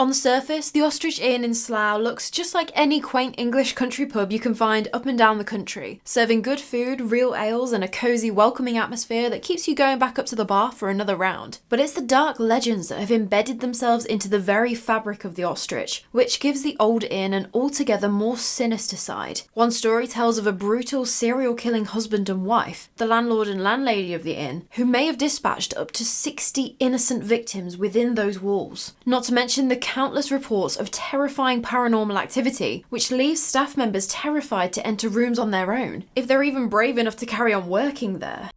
On the surface, the Ostrich Inn in Slough looks just like any quaint English country pub you can find up and down the country, serving good food, real ales, and a cosy, welcoming atmosphere that keeps you going back up to the bar for another round. But it's the dark legends that have embedded themselves into the very fabric of the Ostrich, which gives the old inn an altogether more sinister side. One story tells of a brutal, serial-killing husband and wife, the landlord and landlady of the inn, who may have dispatched up to 60 innocent victims within those walls. Not to mention the countless reports of terrifying paranormal activity, which leaves staff members terrified to enter rooms on their own, if they're even brave enough to carry on working there.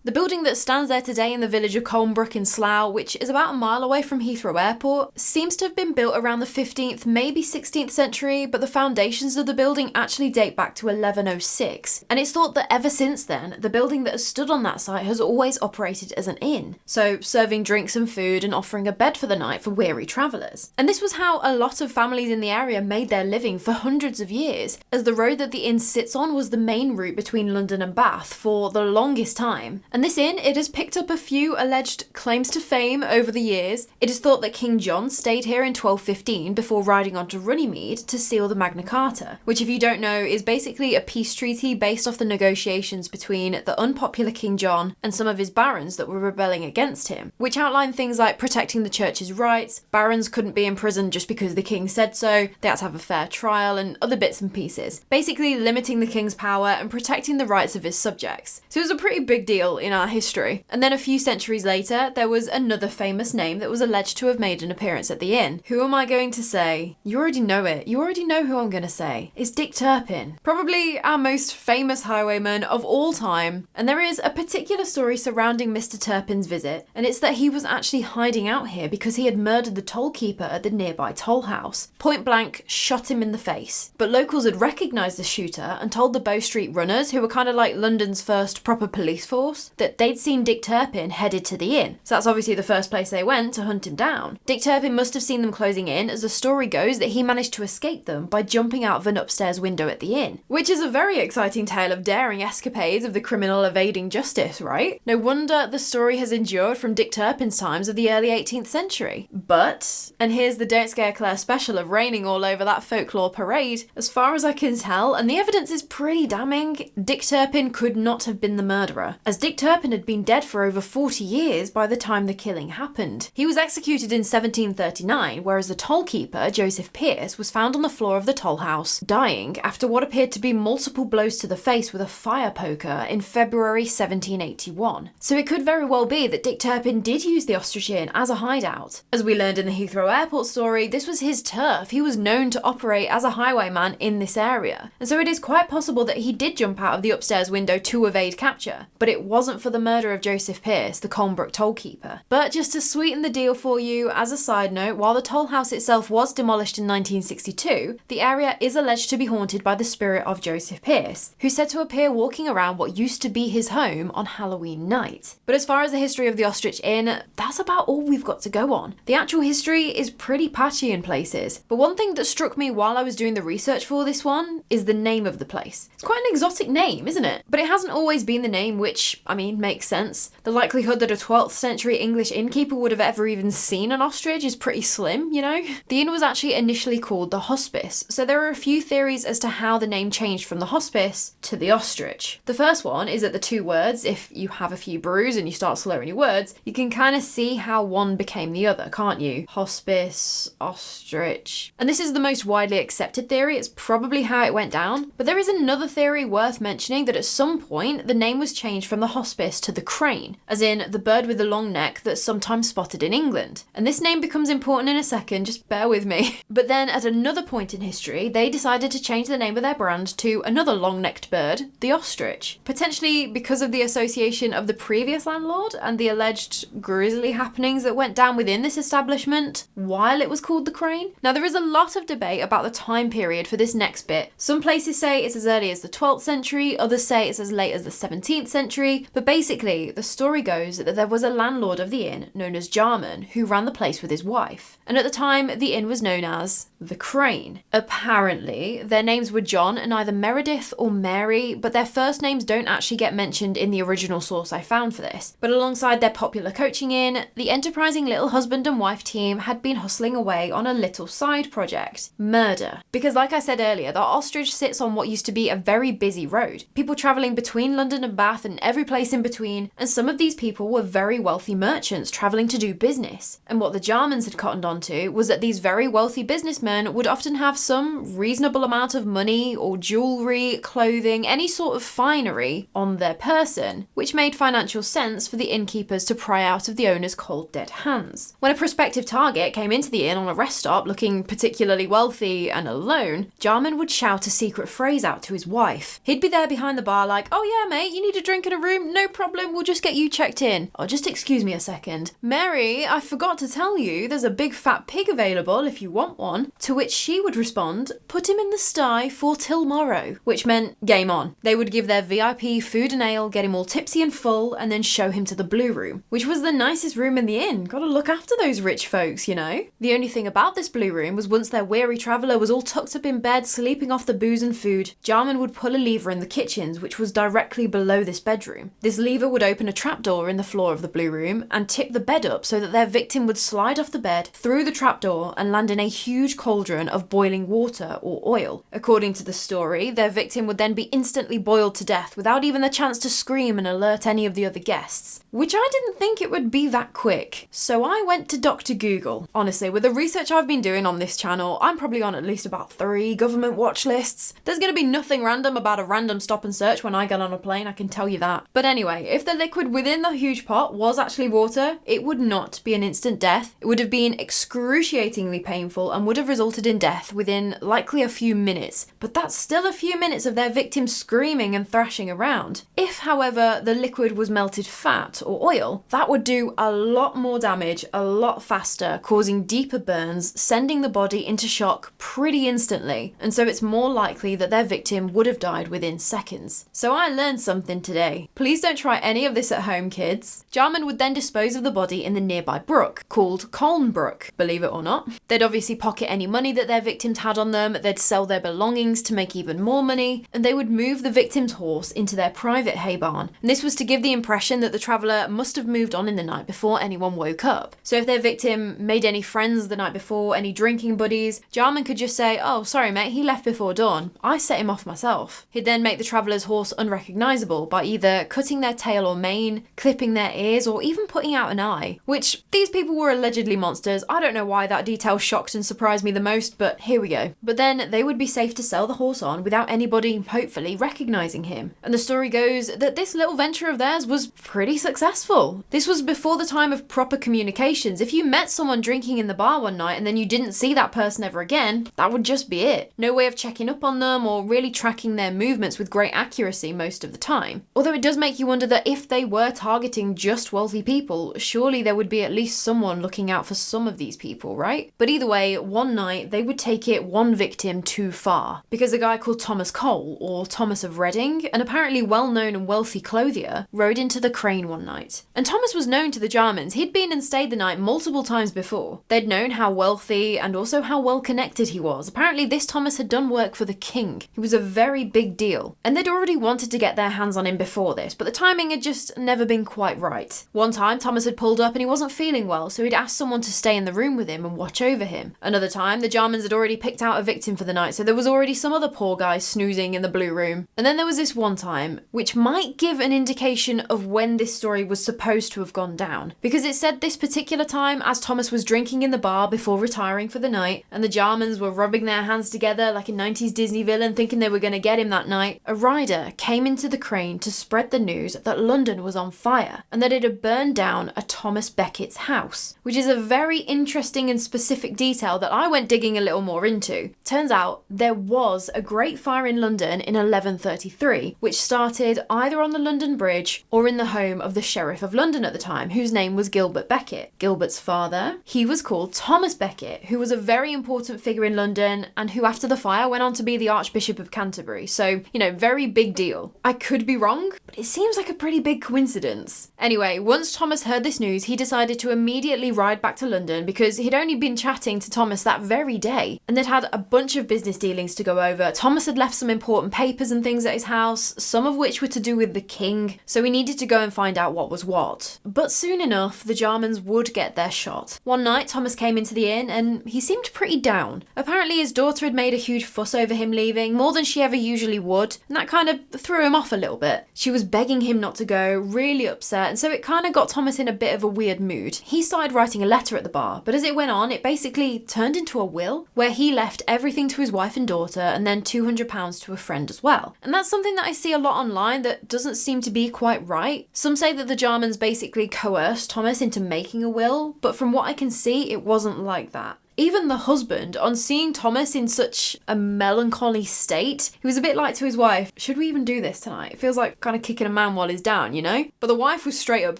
The building that stands there today in the village of Colnbrook in Slough, which is about a mile away from Heathrow Airport, seems to have been built around the 15th, maybe 16th century, but the foundations of the building actually date back to 1106. And it's thought that ever since then, the building that has stood on that site has always operated as an inn, so serving drinks and food and offering a bed for the night for weary travellers. And this was how a lot of families in the area made their living for hundreds of years, as the road that the inn sits on was the main route between London and Bath for the longest time. And this inn, it has picked up a few alleged claims to fame over the years. It is thought that King John stayed here in 1215 before riding on to Runnymede to seal the Magna Carta, which, if you don't know, is basically a peace treaty based off the negotiations between the unpopular King John and some of his barons that were rebelling against him, which outlined things like protecting the church's rights, barons couldn't be imprisoned just because the king said so, they had to have a fair trial, and other bits and pieces, basically limiting the king's power and protecting the rights of his subjects. So it was a pretty big deal in our history. And then a few centuries later, there was another famous name that was alleged to have made an appearance at the inn. Who am I going to say? You already know it. You already know who I'm going to say. It's Dick Turpin. Probably our most famous highwayman of all time. And there is a particular story surrounding Mr. Turpin's visit, and it's that he was actually hiding out here because he had murdered the toll keeper at the nearby toll house. Point blank, shot him in the face. But locals had recognised the shooter and told the Bow Street runners, who were kind of like London's first proper police force, that they'd seen Dick Turpin headed to the inn. So that's obviously the first place they went to hunt him down. Dick Turpin must have seen them closing in, as the story goes that he managed to escape them by jumping out of an upstairs window at the inn. Which is a very exciting tale of daring escapades of the criminal evading justice, right? No wonder the story has endured from Dick Turpin's times of the early 18th century. But, and here's the Don't Scare Claire special of raining all over that folklore parade, as far as I can tell, and the evidence is pretty damning, Dick Turpin could not have been the murderer, as Dick Turpin had been dead for over 40 years by the time the killing happened. He was executed in 1739, whereas the tollkeeper, Joseph Pearce, was found on the floor of the toll house, dying after what appeared to be multiple blows to the face with a fire poker in February 1781. So it could very well be that Dick Turpin did use the Ostrich Inn as a hideout. As we learned in the Heathrow Airport story, this was his turf. He was known to operate as a highwayman in this area. And so it is quite possible that he did jump out of the upstairs window to evade capture. But it wasn't for the murder of Joseph Pearce, the Colnbrook tollkeeper. But just to sweeten the deal for you, as a side note, while the toll house itself was demolished in 1962, the area is alleged to be haunted by the spirit of Joseph Pearce, who's said to appear walking around what used to be his home on Halloween night. But as far as the history of the Ostrich Inn, that's about all we've got to go on. The actual history is pretty patchy in places, but one thing that struck me while I was doing the research for this one is the name of the place. It's quite an exotic name, isn't it? But it hasn't always been the name, which, I mean, makes sense. The likelihood that a 12th century English innkeeper would have ever even seen an ostrich is pretty slim, you know? The inn was actually initially called the Hospice, so there are a few theories as to how the name changed from the hospice to the ostrich. The first one is that the two words, if you have a few brews and you start slurring your words, you can kind of see how one became the other, can't you? Hospice, ostrich. And this is the most widely accepted theory, it's probably how it went down. But there is another theory worth mentioning, that at some point the name was changed from the hospice to the crane, as in the bird with the long neck that's sometimes spotted in England. And this name becomes important in a second, just bear with me. But then at another point in history, they decided to change the name of their brand to another long-necked bird, the ostrich. Potentially because of the association of the previous landlord and the alleged grisly happenings that went down within this establishment while it was called the crane. Now there is a lot of debate about the time period for this next bit. Some places say it's as early as the 12th century, others say it's as late as the 17th century, but But basically, the story goes that there was a landlord of the inn known as Jarman who ran the place with his wife. And at the time, the inn was known as the Crane. Apparently, their names were John and either Meredith or Mary, but their first names don't actually get mentioned in the original source I found for this. But alongside their popular coaching inn, the enterprising little husband and wife team had been hustling away on a little side project: murder. Because like I said earlier, the Ostrich sits on what used to be a very busy road. People travelling between London and Bath and every place in between, and some of these people were very wealthy merchants travelling to do business. And what the Jarmans had cottoned onto was that these very wealthy businessmen would often have some reasonable amount of money or jewellery, clothing, any sort of finery on their person, which made financial sense for the innkeepers to pry out of the owner's cold dead hands. When a prospective target came into the inn on a rest stop looking particularly wealthy and alone, Jarman would shout a secret phrase out to his wife. He'd be there behind the bar like, "Oh yeah mate, you need a drink in a room? No problem, we'll just get you checked in. Oh, just excuse me a second. Mary, I forgot to tell you, there's a big fat pig available if you want one." To which she would respond, "Put him in the sty for till morrow," which meant game on. They would give their VIP food and ale, get him all tipsy and full, and then show him to the blue room, which was the nicest room in the inn. Gotta look after those rich folks, you know. The only thing about this blue room was once their weary traveller was all tucked up in bed, sleeping off the booze and food, Jarman would pull a lever in the kitchens, which was directly below this bedroom. This lever would open a trapdoor in the floor of the blue room and tip the bed up so that their victim would slide off the bed through the trapdoor and land in a huge cauldron of boiling water or oil. According to the story, their victim would then be instantly boiled to death without even the chance to scream and alert any of the other guests. Which I didn't think it would be that quick. So I went to Dr. Google. Honestly, with the research I've been doing on this channel, I'm probably on at least about 3 government watch lists. There's going to be nothing random about a random stop and search when I get on a plane, I can tell you that. But anyway, if the liquid within the huge pot was actually water, it would not be an instant death. It would have been excruciatingly painful and would have resulted in death within likely a few minutes. But that's still a few minutes of their victim screaming and thrashing around. If, however, the liquid was melted fat or oil, that would do a lot more damage a lot faster, causing deeper burns, sending the body into shock pretty instantly. And so it's more likely that their victim would have died within seconds. So I learned something today. Please don't try any of this at home, kids. Jarman would then dispose of the body in the nearby brook, called Colnbrook, believe it or not. They'd obviously pocket any money that their victims had on them, they'd sell their belongings to make even more money, and they would move the victim's horse into their private hay barn. And this was to give the impression that the traveller must have moved on in the night before anyone woke up. So if their victim made any friends the night before, any drinking buddies, Jarman could just say, "Oh, sorry mate, he left before dawn. I set him off myself." He'd then make the traveller's horse unrecognisable by either cutting their tail or mane, clipping their ears, or even putting out an eye. Which, these people were allegedly monsters. I don't know why that detail shocked and surprised me the most, but here we go. But then they would be safe to sell the horse on without anybody hopefully recognising him. And the story goes that this little venture of theirs was pretty successful. This was before the time of proper communications. If you met someone drinking in the bar one night and then you didn't see that person ever again, that would just be it. No way of checking up on them or really tracking their movements with great accuracy most of the time. Although it does make you wonder that if they were targeting just wealthy people, surely there would be at least someone looking out for some of these people, right? But either way, one night they would take it one victim too far, because a guy called Thomas Cole, or Thomas of Reading, an apparently well-known and wealthy clothier, rode into the Crane one night. And Thomas was known to the Jarmans. He'd been and stayed the night multiple times before. They'd known how wealthy and also how well connected he was. Apparently this Thomas had done work for the king. He was a very big deal. And they'd already wanted to get their hands on him before this, but the timing had just never been quite right. One time Thomas had pulled up and he wasn't feeling well, so he'd asked someone to stay in the room with him and watch over him. Another time, the Jarmans had already picked out a victim for the night, so there was already some other poor guy snoozing in the blue room. And then there was this one time, which might give an indication of when this story was supposed to have gone down. Because it said this particular time, as Thomas was drinking in the bar before retiring for the night, and the Jarmans were rubbing their hands together like a 90s Disney villain thinking they were going to get him that night, a rider came into the Crane to spread the news that London was on fire and that it had burned down a Thomas Beckett's house, which is a very interesting and specific detail that I went digging a little more into. Turns out there was a great fire in London in 1133, which started either on the London Bridge or in the home of the Sheriff of London at the time, whose name was Gilbert Becket. Gilbert's father, he was called Thomas Becket, who was a very important figure in London and who after the fire went on to be the Archbishop of Canterbury. So, you know, very big deal. I could be wrong, but it seems seems like a pretty big coincidence. Anyway, once Thomas heard this news, he decided to immediately ride back to London because he'd only been chatting to Thomas that very day, and they'd had a bunch of business dealings to go over. Thomas had left some important papers and things at his house, some of which were to do with the king, so he needed to go and find out what was what. But soon enough, the Jarmans would get their shot. One night, Thomas came into the inn and he seemed pretty down. Apparently his daughter had made a huge fuss over him leaving, more than she ever usually would, and that kind of threw him off a little bit. She was begging him not to go, really upset, and so it kind of got Thomas in a bit of a weird mood. He started writing a letter at the bar, but as it went on, it basically turned into a will, where he left everything to his wife and daughter, and then £200 to a friend as well. And that's something that I see a lot online that doesn't seem to be quite right. Some say that the Jarmans basically coerced Thomas into making a will, but from what I can see, it wasn't like that. Even the husband, on seeing Thomas in such a melancholy state, he was a bit like to his wife, should we even do this tonight? It feels like kind of kicking a man while he's down, you know? But the wife was straight up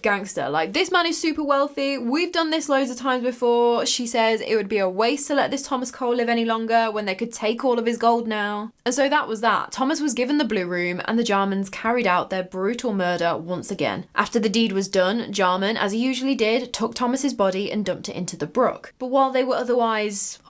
gangster, like, this man is super wealthy, we've done this loads of times before. She says it would be a waste to let this Thomas Cole live any longer when they could take all of his gold now. And so that was that. Thomas was given the blue room and the Jarmans carried out their brutal murder once again. After the deed was done, Jarman, as he usually did, took Thomas's body and dumped it into the brook. But while they were otherwise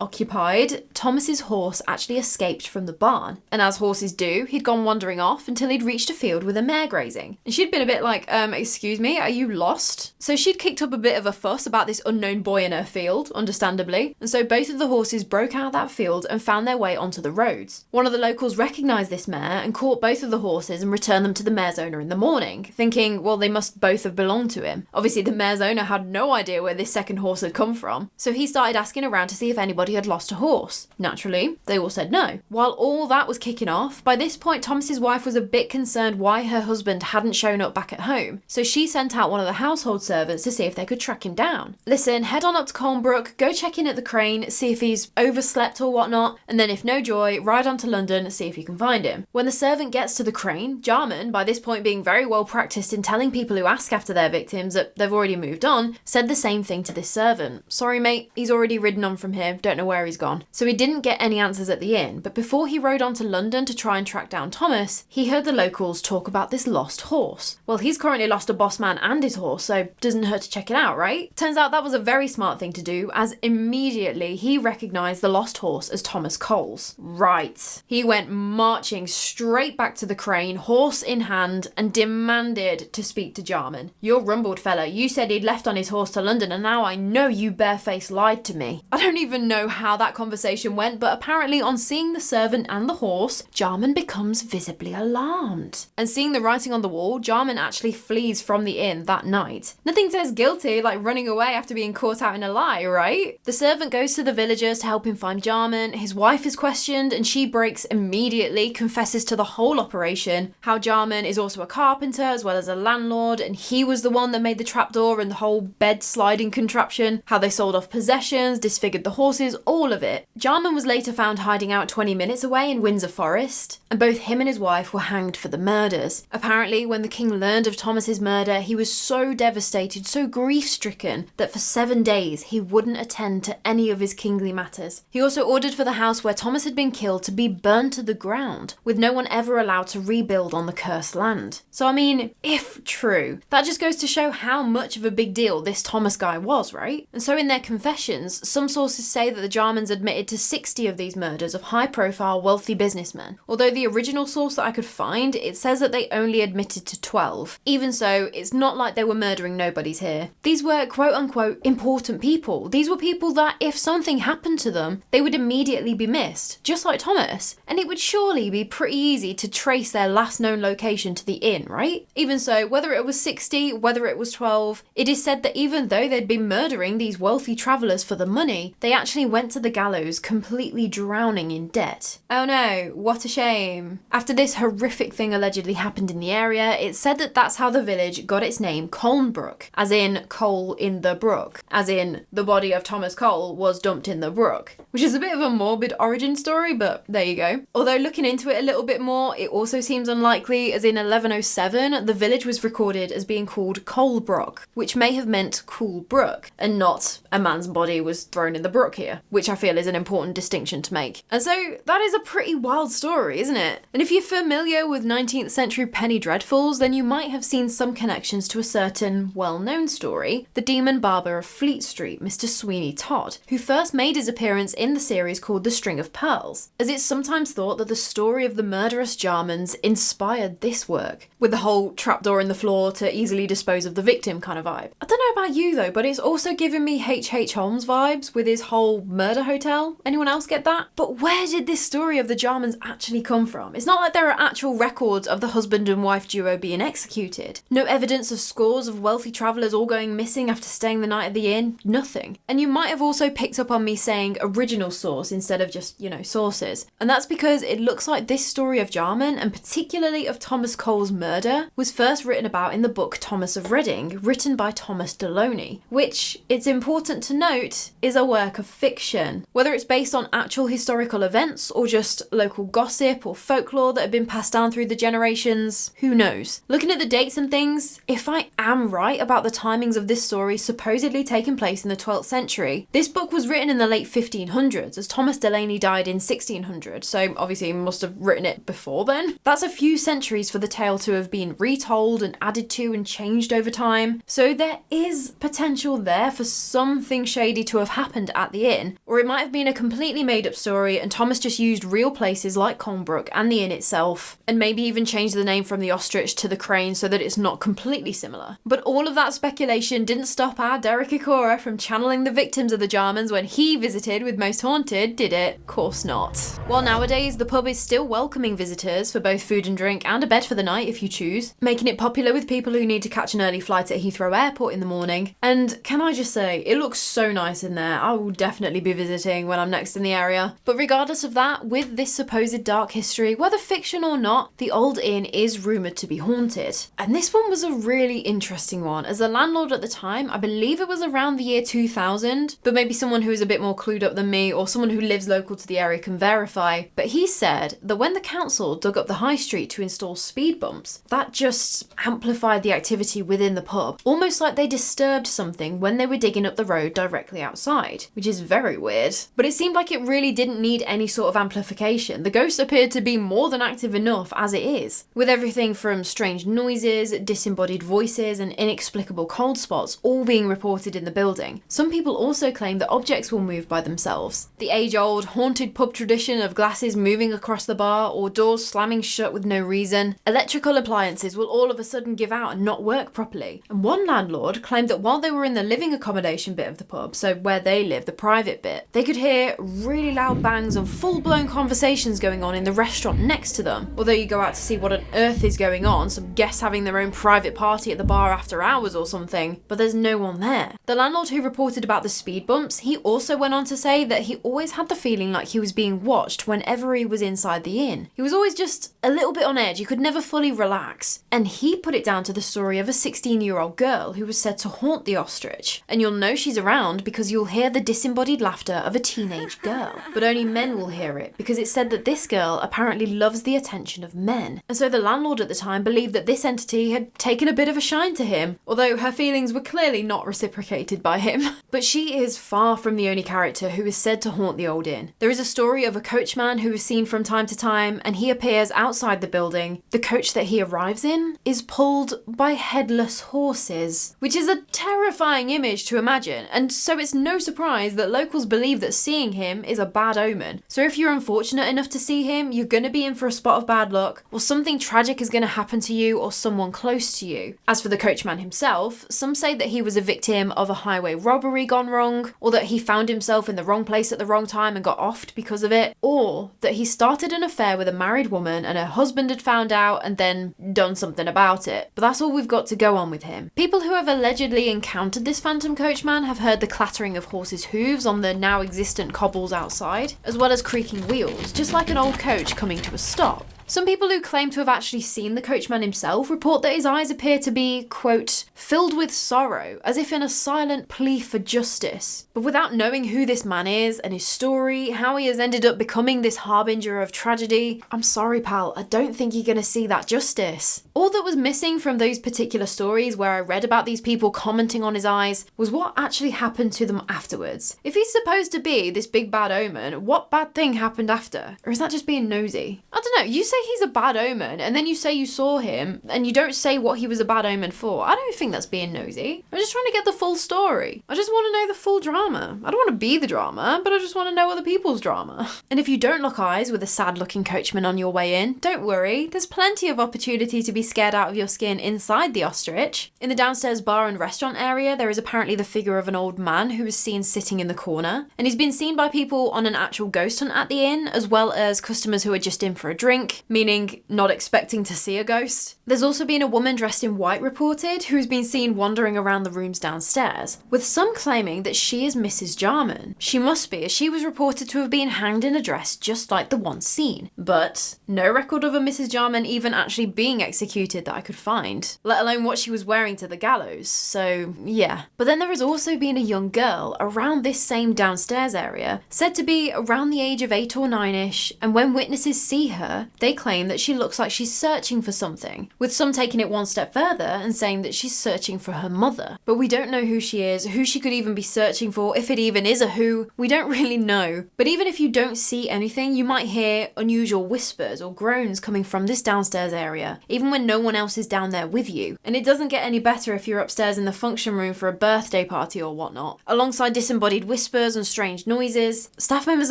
occupied, Thomas's horse actually escaped from the barn. And as horses do, he'd gone wandering off until he'd reached a field with a mare grazing. And she'd been a bit like, excuse me, are you lost? So she'd kicked up a bit of a fuss about this unknown boy in her field, understandably. And so both of the horses broke out of that field and found their way onto the roads. One of the locals recognised this mare and caught both of the horses and returned them to the mare's owner in the morning, thinking, well, they must both have belonged to him. Obviously, the mare's owner had no idea where this second horse had come from. So he started asking around to see if anybody had lost a horse. Naturally, they all said no. While all that was kicking off, by this point Thomas's wife was a bit concerned why her husband hadn't shown up back at home, so she sent out one of the household servants to see if they could track him down. Listen, head on up to Colnbrook, go check in at the crane, see if he's overslept or whatnot, and then if no joy, ride on to London, see if you can find him. When the servant gets to the crane, Jarman, by this point being very well practiced in telling people who ask after their victims that they've already moved on, said the same thing to this servant. Sorry mate, he's already ridden on from here, don't know where he's gone. So he didn't get any answers at the inn, but before he rode on to London to try and track down Thomas, he heard the locals talk about this lost horse. Well, he's currently lost a boss man and his horse, so doesn't hurt to check it out, right? Turns out that was a very smart thing to do, as immediately he recognised the lost horse as Thomas Cole's. Right. He went marching straight back to the crane, horse in hand, and demanded to speak to Jarman. You're rumbled fella, you said he'd left on his horse to London and now I know you barefaced lied to me. I don't even know how that conversation went, but apparently on seeing the servant and the horse, Jarman becomes visibly alarmed. And seeing the writing on the wall, Jarman actually flees from the inn that night. Nothing says guilty like running away after being caught out in a lie, right? The servant goes to the villagers to help him find Jarman. His wife is questioned and she breaks immediately, confesses to the whole operation, how Jarman is also a carpenter as well as a landlord, and he was the one that made the trapdoor and the whole bed sliding contraption, how they sold off possessions, disfigured the horses, all of it. Jarman was later found hiding out 20 minutes away in Windsor Forest, and both him and his wife were hanged for the murders. Apparently, when the king learned of Thomas's murder, he was so devastated, so grief-stricken, that for 7 days he wouldn't attend to any of his kingly matters. He also ordered for the house where Thomas had been killed to be burned to the ground, with no one ever allowed to rebuild on the cursed land. So I mean, if true, that just goes to show how much of a big deal this Thomas guy was, right? And so in their confessions, some sources say that the Jarmans admitted to 60 of these murders of high-profile, wealthy businessmen. Although the original source that I could find, it says that they only admitted to 12. Even so, it's not like they were murdering nobodies here. These were quote-unquote important people. These were people that if something happened to them, they would immediately be missed, just like Thomas. And it would surely be pretty easy to trace their last known location to the inn, right? Even so, whether it was 60, whether it was 12, it is said that even though they'd been murdering these wealthy travellers for the money, they actually went to the gallows completely drowning in debt. Oh no, what a shame. After this horrific thing allegedly happened in the area, it's said that that's how the village got its name Colnbrook, as in coal in the brook, as in the body of Thomas Cole was dumped in the brook, which is a bit of a morbid origin story, but there you go. Although looking into it a little bit more, it also seems unlikely, as in 1107, the village was recorded as being called Colnbrook, which may have meant cool brook, and not a man's body was thrown in in the brook here, which I feel is an important distinction to make. And so that is a pretty wild story, isn't it? And if you're familiar with 19th century penny dreadfuls, then you might have seen some connections to a certain well-known story, the demon barber of Fleet Street, Mr. Sweeney Todd, who first made his appearance in the series called The String of Pearls, as it's sometimes thought that the story of the murderous Jarmans inspired this work, with the whole trapdoor in the floor to easily dispose of the victim kind of vibe. I don't know about you though, but it's also giving me H.H. Holmes vibes with his whole murder hotel. Anyone else get that? But where did this story of the Jarmans actually come from? It's not like there are actual records of the husband and wife duo being executed. No evidence of scores of wealthy travellers all going missing after staying the night at the inn. Nothing. And you might have also picked up on me saying original source instead of just, sources. And that's because it looks like this story of Jarman, and particularly of Thomas Cole's murder, was first written about in the book Thomas of Reading, written by Thomas Deloney, which, it's important to note, is a work of fiction. Whether it's based on actual historical events or just local gossip or folklore that have been passed down through the generations, who knows? Looking at the dates and things, if I am right about the timings of this story supposedly taking place in the 12th century, this book was written in the late 1500s, as Thomas Deloney died in 1600, so obviously he must have written it before then. That's a few centuries for the tale to have been retold and added to and changed over time, so there is potential there for something shady to have happened at the inn, or it might have been a completely made up story and Thomas just used real places like Colnbrook and the inn itself, and maybe even changed the name from the Ostrich to the Crane so that it's not completely similar. But all of that speculation didn't stop our Derek Ikora from channeling the victims of the Jarmans when he visited with Most Haunted, did it? Of course not. While nowadays the pub is still welcoming visitors for both food and drink and a bed for the night if you choose, making it popular with people who need to catch an early flight at Heathrow Airport in the morning. And can I just say, it looks so nice in there. I will definitely be visiting when I'm next in the area. But regardless of that, with this supposed dark history, whether fiction or not, the old inn is rumoured to be haunted. And this one was a really interesting one, as the landlord at the time, I believe it was around the year 2000, but maybe someone who is a bit more clued up than me or someone who lives local to the area can verify, but he said that when the council dug up the high street to install speed bumps, that just amplified the activity within the pub, almost like they disturbed something when they were digging up the road directly outside, which is very weird. But it seemed like it really didn't need any sort of amplification. The ghost appeared to be more than active enough as it is, with everything from strange noises, disembodied voices, and inexplicable cold spots all being reported in the building. Some people also claim that objects will move by themselves. The age-old haunted pub tradition of glasses moving across the bar or doors slamming shut with no reason. Electrical appliances will all of a sudden give out and not work properly. And one landlord claimed that while they were in the living accommodation bit of the pub, so where they live, the private bit, they could hear really loud bangs and full-blown conversations going on in the restaurant next to them. Although you go out to see what on earth is going on, some guests having their own private party at the bar after hours or something, but there's no one there. The landlord who reported about the speed bumps, he also went on to say that he always had the feeling like he was being watched whenever he was inside the inn. He was always just a little bit on edge, he could never fully relax. And he put it down to the story of a 16-year-old girl who was said to haunt the Ostrich. And you'll know she's around because you'll hear the disembodied laughter of a teenage girl. But only men will hear it, because it's said that this girl apparently loves the attention of men. And so the landlord at the time believed that this entity had taken a bit of a shine to him, although her feelings were clearly not reciprocated by him. But she is far from the only character who is said to haunt the old inn. There is a story of a coachman who is seen from time to time, and he appears outside the building. The coach that he arrives in is pulled by headless horses, which is a terrifying image to imagine, and so it's no surprise that locals believe that seeing him is a bad omen. So if you're unfortunate enough to see him, you're going to be in for a spot of bad luck, or something tragic is going to happen to you or someone close to you. As for the coachman himself, some say that he was a victim of a highway robbery gone wrong, or that he found himself in the wrong place at the wrong time and got offed because of it, or that he started an affair with a married woman and her husband had found out and then done something about it. But that's all we've got to go on with him. People who have allegedly encountered this phantom coachman have heard the clattering of horses' hooves on the now existent cobbles outside, as well as creaking wheels, just like an old coach coming to a stop. Some people who claim to have actually seen the coachman himself report that his eyes appear to be, quote, filled with sorrow, as if in a silent plea for justice. But without knowing who this man is and his story, how he has ended up becoming this harbinger of tragedy, I'm sorry pal, I don't think you're gonna see that justice. All that was missing from those particular stories where I read about these people commenting on his eyes was what actually happened to them afterwards. If he's supposed to be this big bad omen, what bad thing happened after? Or is that just being nosy? I don't know, you say he's a bad omen and then you say you saw him and you don't say what he was a bad omen for. I don't think that's being nosy. I'm just trying to get the full story. I just want to know the full drama. I don't want to be the drama, but I just want to know other people's drama. And if you don't lock eyes with a sad looking coachman on your way in, don't worry, there's plenty of opportunity to be scared out of your skin inside the Ostrich. In the downstairs bar and restaurant area, there is apparently the figure of an old man who is seen sitting in the corner, and he's been seen by people on an actual ghost hunt at the inn, as well as customers who are just in for a drink, meaning not expecting to see a ghost. There's also been a woman dressed in white reported, who's been seen wandering around the rooms downstairs, with some claiming that she is Mrs. Jarman. She must be, as she was reported to have been hanged in a dress just like the one seen. But no record of a Mrs. Jarman even actually being executed that I could find, let alone what she was wearing to the gallows, so yeah. But then there has also been a young girl around this same downstairs area, said to be around the age of 8 or 9ish, and when witnesses see her, they claim that she looks like she's searching for something, with some taking it one step further and saying that she's searching for her mother. But we don't know who she is, who she could even be searching for, if it even is a who, we don't really know. But even if you don't see anything, you might hear unusual whispers or groans coming from this downstairs area, even when no one else is down there with you. And it doesn't get any better if you're upstairs in the function room for a birthday party or whatnot. Alongside disembodied whispers and strange noises, staff members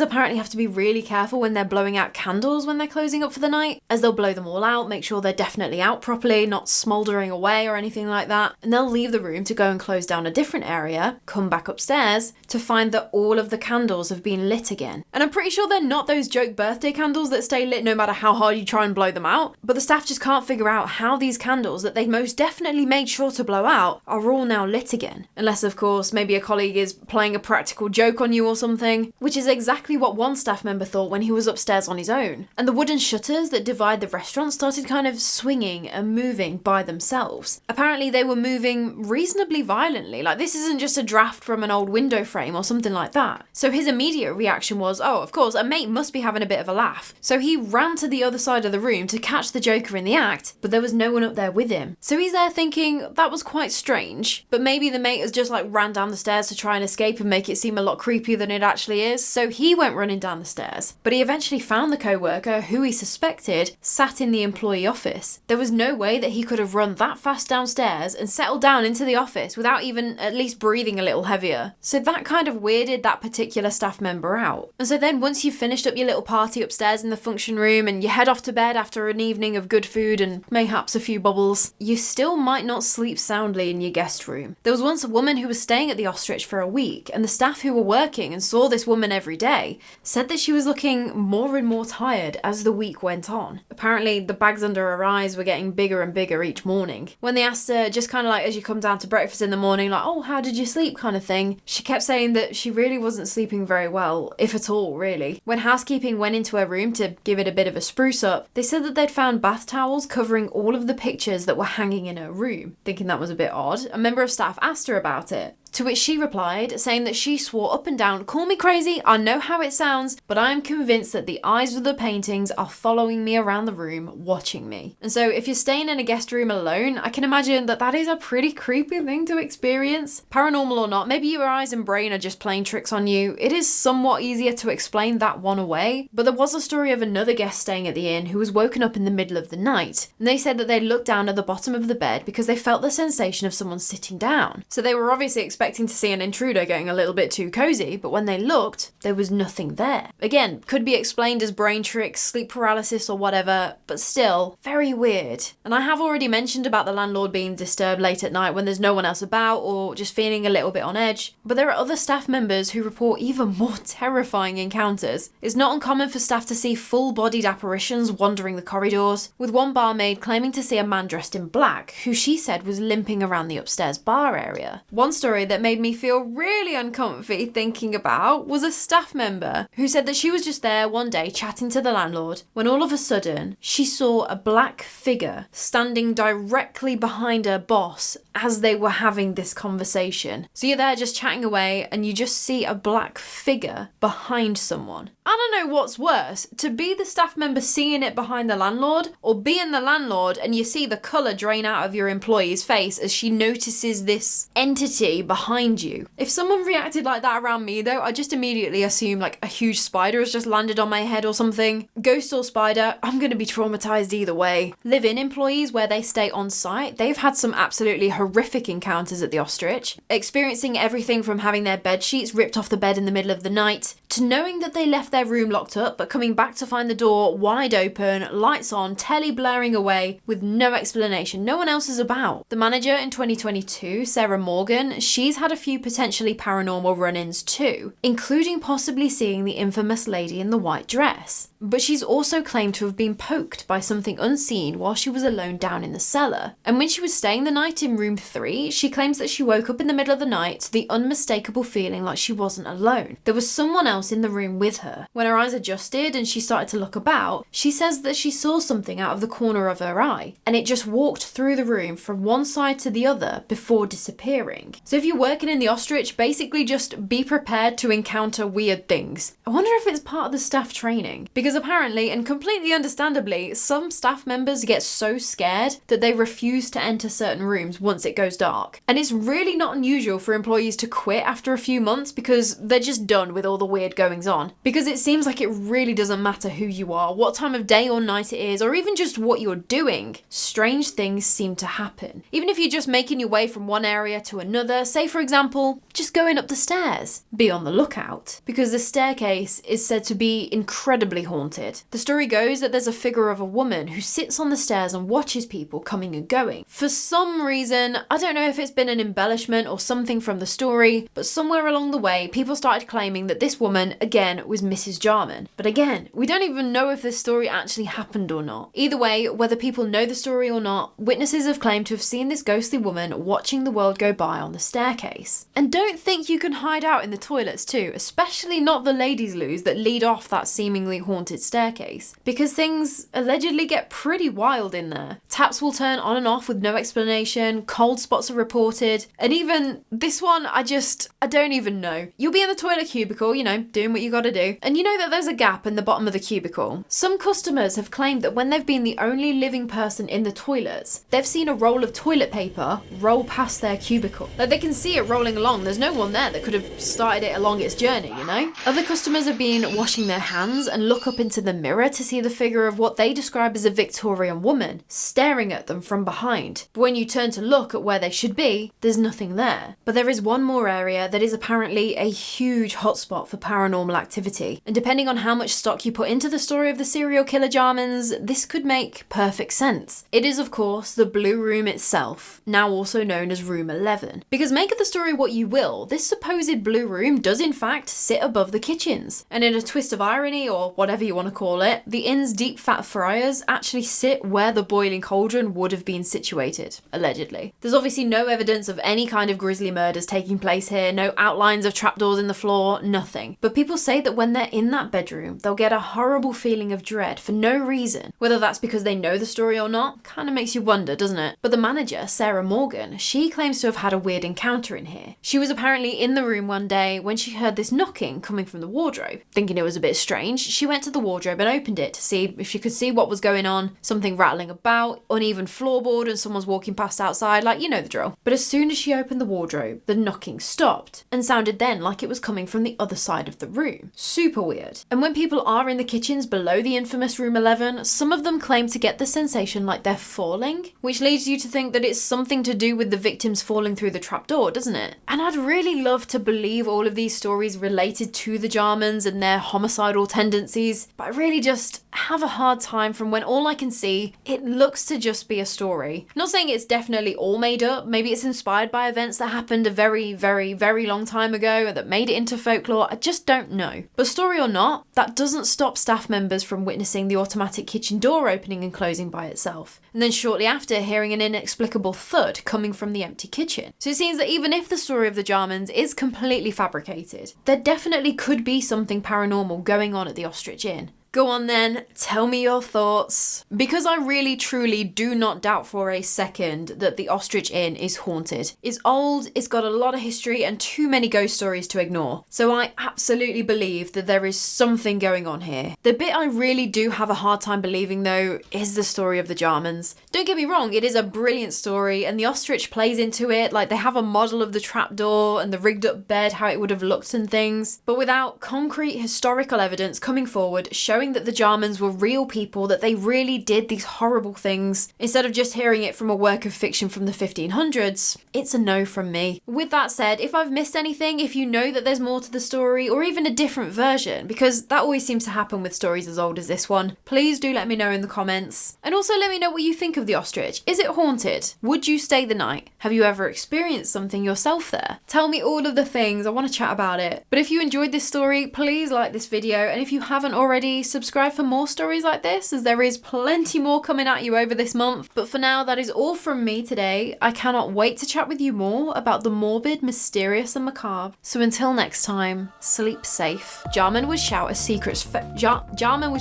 apparently have to be really careful when they're blowing out candles when they're closing up for the night, as they'll blow them all out, make sure they're definitely out properly, not smouldering away or anything like that, and they'll leave the room to go and close down a different area, come back upstairs, to find that all of the candles have been lit again. And I'm pretty sure they're not those joke birthday candles that stay lit no matter how hard you try and blow them out, but the staff just can't figure out how these candles that they most definitely made sure to blow out are all now lit again. Unless, of course, maybe a colleague is playing a practical joke on you or something, which is exactly what one staff member thought when he was upstairs on his own. And the wooden shutters that divide the restaurant started kind of swinging and moving by themselves. Apparently they were moving reasonably violently, like this isn't just a draft from an old window frame or something like that. So his immediate reaction was, oh, of course, a mate must be having a bit of a laugh. So he ran to the other side of the room to catch the Joker in the act, but there was no one up there with him. So he's there thinking, that was quite strange, but maybe the mate has just like ran down the stairs to try and escape and make it seem a lot creepier than it actually is, so he went running down the stairs. But he eventually found the co-worker, who he suspected, sat in the employee office. There was no way that he could have run that fast downstairs and settled down into the office without even at least breathing a little heavier. So that kind of weirded that particular staff member out. And so then once you've finished up your little party upstairs in the function room and you head off to bed after an evening of good food and mayhaps a few bubbles, you still might not sleep soundly in your guest room. There was once a woman who was staying at the Ostrich for a week, and the staff who were working and saw this woman every day said that she was looking more and more tired as the week went on. Apparently the bags under her eyes were getting bigger and bigger each morning. When they asked her, just kind of like as you come down to breakfast in the morning, like, oh, how did you sleep kind of thing, she kept saying that she really wasn't sleeping very well, if at all really. When housekeeping went into her room to give it a bit of a spruce up, they said that they'd found bath towels covering all of the pictures that were hanging in her room. Thinking that was a bit odd, a member of staff asked her about it. To which she replied, saying that she swore up and down, call me crazy, I know how it sounds, but I am convinced that the eyes of the paintings are following me around the room, watching me. And so if you're staying in a guest room alone, I can imagine that that is a pretty creepy thing to experience. Paranormal or not, maybe your eyes and brain are just playing tricks on you. It is somewhat easier to explain that one away, but there was a story of another guest staying at the inn who was woken up in the middle of the night, and they said that they looked down at the bottom of the bed because they felt the sensation of someone sitting down. So they were obviously expecting to see an intruder getting a little bit too cozy, but when they looked, there was nothing there. Again, could be explained as brain tricks, sleep paralysis or whatever, but still, very weird. And I have already mentioned about the landlord being disturbed late at night when there's no one else about or just feeling a little bit on edge, but there are other staff members who report even more terrifying encounters. It's not uncommon for staff to see full-bodied apparitions wandering the corridors, with one barmaid claiming to see a man dressed in black, who she said was limping around the upstairs bar area. One story, that made me feel really uncomfy thinking about was a staff member who said that she was just there one day chatting to the landlord when all of a sudden she saw a black figure standing directly behind her boss as they were having this conversation. So you're there just chatting away and you just see a black figure behind someone. I don't know what's worse, to be the staff member seeing it behind the landlord, or being the landlord and you see the colour drain out of your employee's face as she notices this entity behind you. If someone reacted like that around me though, I just immediately assume like a huge spider has just landed on my head or something. Ghost or spider, I'm going to be traumatised either way. Live-in employees where they stay on site, they've had some absolutely horrific encounters at the Ostrich, experiencing everything from having their bed sheets ripped off the bed in the middle of the night, to knowing that they left their room locked up but coming back to find the door wide open, lights on, telly blaring away with no explanation. No one else is about. The manager in 2022, Sarah Morgan, she's had a few potentially paranormal run-ins too, including possibly seeing the infamous lady in the white dress. But she's also claimed to have been poked by something unseen while she was alone down in the cellar. And when she was staying the night in room 3, she claims that she woke up in the middle of the night to the unmistakable feeling like she wasn't alone. There was someone else in the room with her. When her eyes adjusted and she started to look about, she says that she saw something out of the corner of her eye, and it just walked through the room from one side to the other before disappearing. So if you're working in the Ostrich, basically just be prepared to encounter weird things. I wonder if it's part of the staff training, because apparently, and completely understandably, some staff members get so scared that they refuse to enter certain rooms once it goes dark. And it's really not unusual for employees to quit after a few months because they're just done with all the weird goings on. Because it seems like it really doesn't matter who you are, what time of day or night it is, or even just what you're doing. Strange things seem to happen. Even if you're just making your way from one area to another, say for example, just going up the stairs. Be on the lookout, because the staircase is said to be incredibly haunted. The story goes that there's a figure of a woman who sits on the stairs and watches people coming and going. For some reason, I don't know if it's been an embellishment or something from the story, but somewhere along the way, people started claiming that this woman, again, was Mrs. Jarman. But again, we don't even know if this story actually happened or not. Either way, whether people know the story or not, witnesses have claimed to have seen this ghostly woman watching the world go by on the staircase. And don't think you can hide out in the toilets too, especially not the ladies' loos that lead off that seemingly haunted staircase, because things allegedly get pretty wild in there. Taps will turn on and off with no explanation, cold spots are reported, and even this one, I don't even know. You'll be in the toilet cubicle, you know, doing what you gotta do, and you know that there's a gap in the bottom of the cubicle. Some customers have claimed that when they've been the only living person in the toilets, they've seen a roll of toilet paper roll past their cubicle. Like they can see it rolling along, there's no one there that could have started it along its journey, you know? Other customers have been washing their hands and look up into the mirror to see the figure of what they describe as a Victorian woman staring at them from behind. But when you turn to look at where they should be, there's nothing there. But there is one more area that is apparently a huge hotspot for paranormal activity. And depending on how much stock you put into the story of the serial killer Jarmans, this could make perfect sense. It is, of course, the Blue Room itself, now also known as Room 11. Because make of the story what you will, this supposed Blue Room does in fact sit above the kitchens. And in a twist of irony, or whatever you want to call it, the inn's deep fat fryers actually sit where the boiling cauldron would have been situated, allegedly. There's obviously no evidence of any kind of grisly murders taking place here, no outlines of trapdoors in the floor, nothing. But people say that when they're in that bedroom, they'll get a horrible feeling of dread for no reason. Whether that's because they know the story or not, kind of makes you wonder, doesn't it? But the manager, Sarah Morgan, she claims to have had a weird encounter in here. She was apparently in the room one day when she heard this knocking coming from the wardrobe. Thinking it was a bit strange, she went to the wardrobe and opened it to see if she could see what was going on, something rattling about, uneven floorboard and someone's walking past outside, like you know the drill. But as soon as she opened the wardrobe, the knocking stopped and sounded then like it was coming from the other side of the room. Super weird. And when people are in the kitchens below the infamous Room 11, some of them claim to get the sensation like they're falling, which leads you to think that it's something to do with the victims falling through the trapdoor, doesn't it? And I'd really love to believe all of these stories related to the Jarmans and their homicidal tendencies, but I really just have a hard time from when all I can see, it looks to just be a story. I'm not saying it's definitely all made up, maybe it's inspired by events that happened a very, very, very long time ago and that made it into folklore, I just don't know. But stories story or not, that doesn't stop staff members from witnessing the automatic kitchen door opening and closing by itself, and then shortly after hearing an inexplicable thud coming from the empty kitchen. So it seems that even if the story of the Jarmans is completely fabricated, there definitely could be something paranormal going on at the Ostrich Inn. Go on then, tell me your thoughts. Because I really truly do not doubt for a second that the Ostrich Inn is haunted. It's old, it's got a lot of history and too many ghost stories to ignore. So I absolutely believe that there is something going on here. The bit I really do have a hard time believing though is the story of the Jarmans. Don't get me wrong, it is a brilliant story and the ostrich plays into it, like they have a model of the trapdoor and the rigged up bed, how it would have looked and things. But without concrete historical evidence coming forward showing that the Jarmans were real people, that they really did these horrible things, instead of just hearing it from a work of fiction from the 1500s, it's a no from me. With that said, if I've missed anything, if you know that there's more to the story, or even a different version, because that always seems to happen with stories as old as this one, please do let me know in the comments. And also let me know what you think of the ostrich. Is it haunted? Would you stay the night? Have you ever experienced something yourself there? Tell me all of the things, I want to chat about it. But if you enjoyed this story, please like this video, and if you haven't already, subscribe for more stories like this, as there is plenty more coming at you over this month. But for now, that is all from me today. I cannot wait to chat with you more about the morbid, mysterious and macabre. So until next time, sleep safe. Jarman would shout a secret Jarman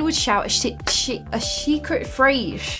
would shout a secret phrase.